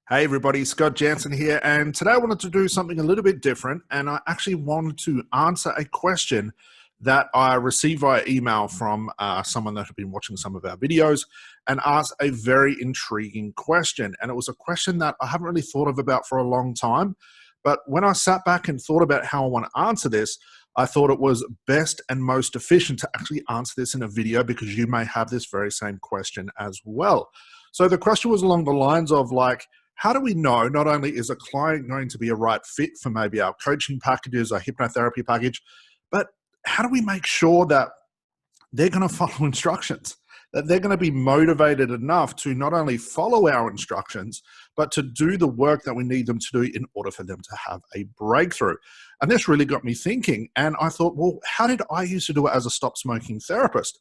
Hey everybody, Scott Jansen here, and today I wanted to do something a little bit different, and I actually wanted to answer a question that I received via email from someone that had been watching some of our videos and asked a very intriguing question. And it was a question that I haven't really thought of about for a long time, but when I sat back and thought about how I want to answer this, I thought it was best and most efficient to actually answer this in a video because you may have this very same question as well. So the question was along the lines of how do we know not only is a client going to be a right fit for maybe our coaching packages, our hypnotherapy package, but how do we make sure that they're going to follow instructions, that they're going to be motivated enough to not only follow our instructions, but to do the work that we need them to do in order for them to have a breakthrough. And this really got me thinking. And I thought, well, how did I used to do it as a stop smoking therapist?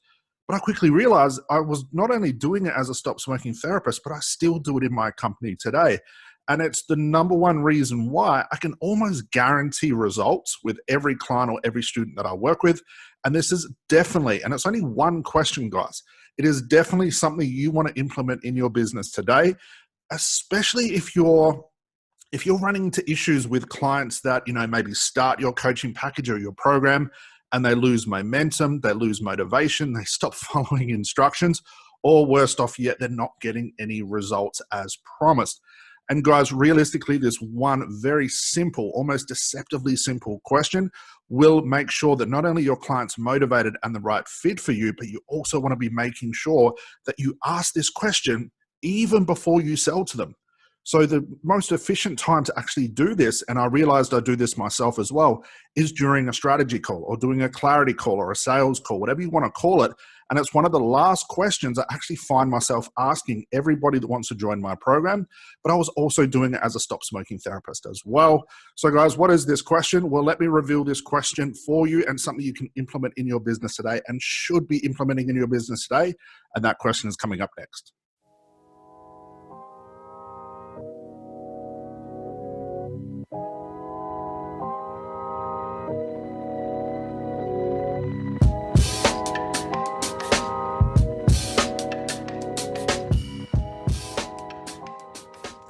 But I quickly realized I was not only doing it as a stop smoking therapist, but I still do it in my company today. And it's the number one reason why I can almost guarantee results with every client or every student that I work with. And this is definitely, and it's only one question, guys, it is definitely something you want to implement in your business today, especially if you're running into issues with clients that, maybe start your coaching package or your program and they lose momentum, they lose motivation, they stop following instructions, or worst off yet, they're not getting any results as promised. And guys, realistically, this one very simple, almost deceptively simple question will make sure that not only your client's motivated and the right fit for you, but you also want to be making sure that you ask this question even before you sell to them. So the most efficient time to actually do this, and I realized I do this myself as well, is during a strategy call or doing a clarity call or a sales call, whatever you want to call it. And it's one of the last questions I actually find myself asking everybody that wants to join my program, but I was also doing it as a stop smoking therapist as well. So guys, what is this question? Well, let me reveal this question for you and something you can implement in your business today and should be implementing in your business today. And that question is coming up next.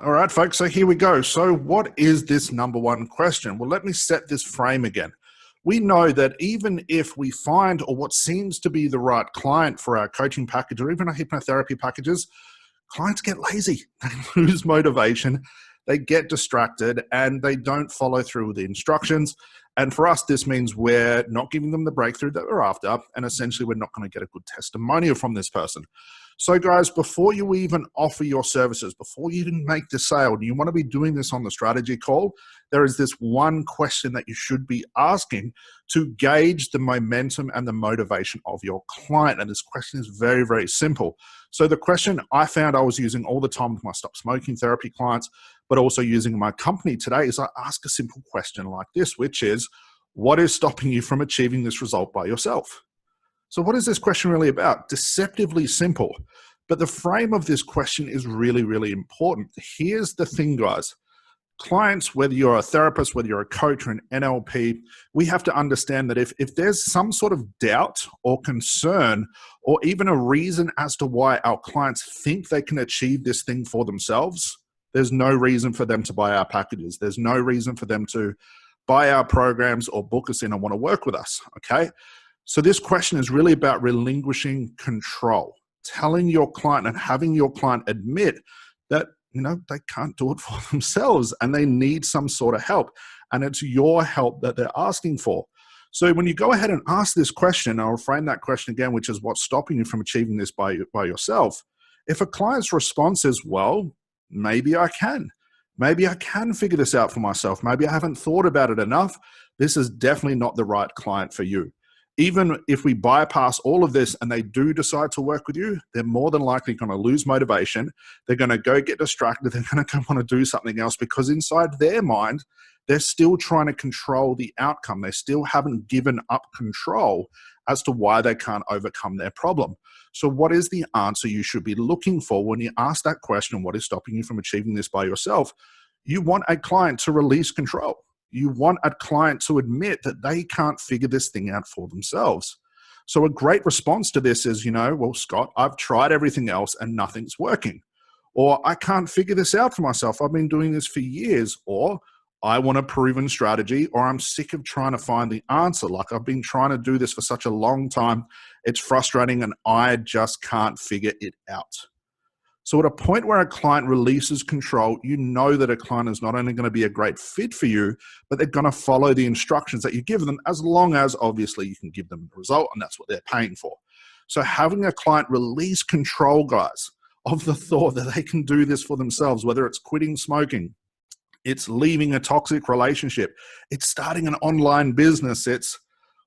All right, folks, so here we go. So what is this number one question? Well, let me set this frame again. We know that even if we find or what seems to be the right client for our coaching package or even our hypnotherapy packages, clients get lazy, they lose motivation, they get distracted, and they don't follow through with the instructions. And for us, this means we're not giving them the breakthrough that we're after, and essentially we're not going to get a good testimonial from this person. So guys, before you even offer your services, before you even make the sale, and you want to be doing this on the strategy call, there is this one question that you should be asking to gauge the momentum and the motivation of your client. And this question is very, very simple. So the question I found I was using all the time with my stop smoking therapy clients, but also using in my company today, is I ask a simple question like this, which is, what is stopping you from achieving this result by yourself? So what is this question really about? Deceptively simple. But the frame of this question is really, really important. Here's the thing, guys. Clients, whether you're a therapist, whether you're a coach or an NLP, we have to understand that if there's some sort of doubt or concern or even a reason as to why our clients think they can achieve this thing for themselves, there's no reason for them to buy our packages. There's no reason for them to buy our programs or book us in and want to work with us, okay? So this question is really about relinquishing control, telling your client and having your client admit that, they can't do it for themselves and they need some sort of help. And it's your help that they're asking for. So when you go ahead and ask this question, I'll frame that question again, which is what's stopping you from achieving this by yourself? If a client's response is, well, maybe I can. Maybe I can figure this out for myself. Maybe I haven't thought about it enough. This is definitely not the right client for you. Even if we bypass all of this and they do decide to work with you, they're more than likely going to lose motivation. They're going to go get distracted. They're going to want to do something else because inside their mind, they're still trying to control the outcome. They still haven't given up control as to why they can't overcome their problem. So what is the answer you should be looking for when you ask that question, what is stopping you from achieving this by yourself? You want a client to release control. You want a client to admit that they can't figure this thing out for themselves. So a great response to this is, well, Scott, I've tried everything else and nothing's working. Or I can't figure this out for myself. I've been doing this for years. Or I want a proven strategy, or I'm sick of trying to find the answer. Like I've been trying to do this for such a long time. It's frustrating and I just can't figure it out. So at a point where a client releases control, you know that a client is not only going to be a great fit for you, but they're going to follow the instructions that you give them, as long as obviously you can give them the result and that's what they're paying for. So having a client release control, guys, of the thought that they can do this for themselves, whether it's quitting smoking, it's leaving a toxic relationship, it's starting an online business, it's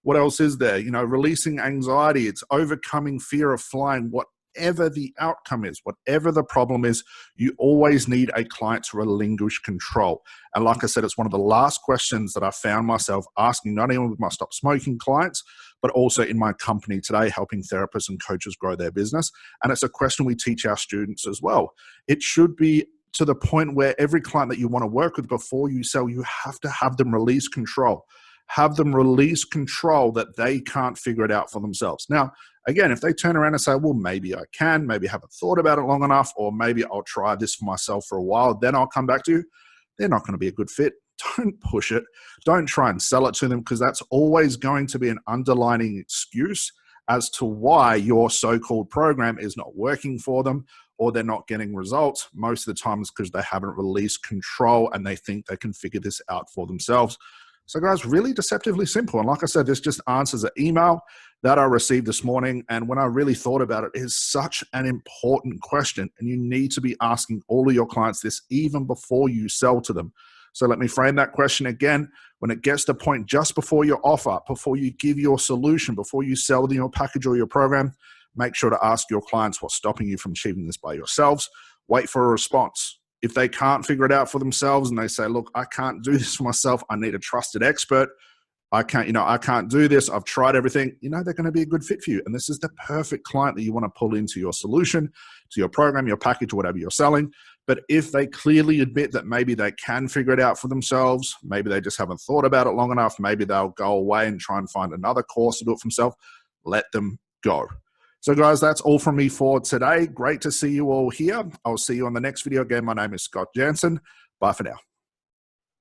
what else is there? Releasing anxiety, it's overcoming fear of flying, whatever the outcome is, whatever the problem is, you always need a client to relinquish control. And like I said, it's one of the last questions that I found myself asking, not only with my Stop Smoking clients, but also in my company today, helping therapists and coaches grow their business. And it's a question we teach our students as well. It should be to the point where every client that you want to work with before you sell, you have to have them release control. Have them release control that they can't figure it out for themselves. Now, again, if they turn around and say, well, maybe I can, maybe I haven't thought about it long enough, or maybe I'll try this for myself for a while, then I'll come back to you, they're not going to be a good fit. Don't push it. Don't try and sell it to them, because that's always going to be an underlining excuse as to why your so-called program is not working for them or they're not getting results. Most of the time it's because they haven't released control and they think they can figure this out for themselves. So guys, really deceptively simple. And like I said, this just answers an email that I received this morning. And when I really thought about it, it is such an important question. And you need to be asking all of your clients this even before you sell to them. So let me frame that question again. When it gets to the point just before your offer, before you give your solution, before you sell them your package or your program, make sure to ask your clients what's stopping you from achieving this by yourselves. Wait for a response. If they can't figure it out for themselves and they say, look, I can't do this for myself, I need a trusted expert, I can't do this, I've tried everything, they're going to be a good fit for you. And this is the perfect client that you want to pull into your solution, to your program, your package, or whatever you're selling. But if they clearly admit that maybe they can figure it out for themselves, maybe they just haven't thought about it long enough, maybe they'll go away and try and find another course to do it for themselves, let them go. So guys, that's all from me for today. Great to see you all here. I'll see you on the next video. Again, my name is Scott Jansen. Bye for now.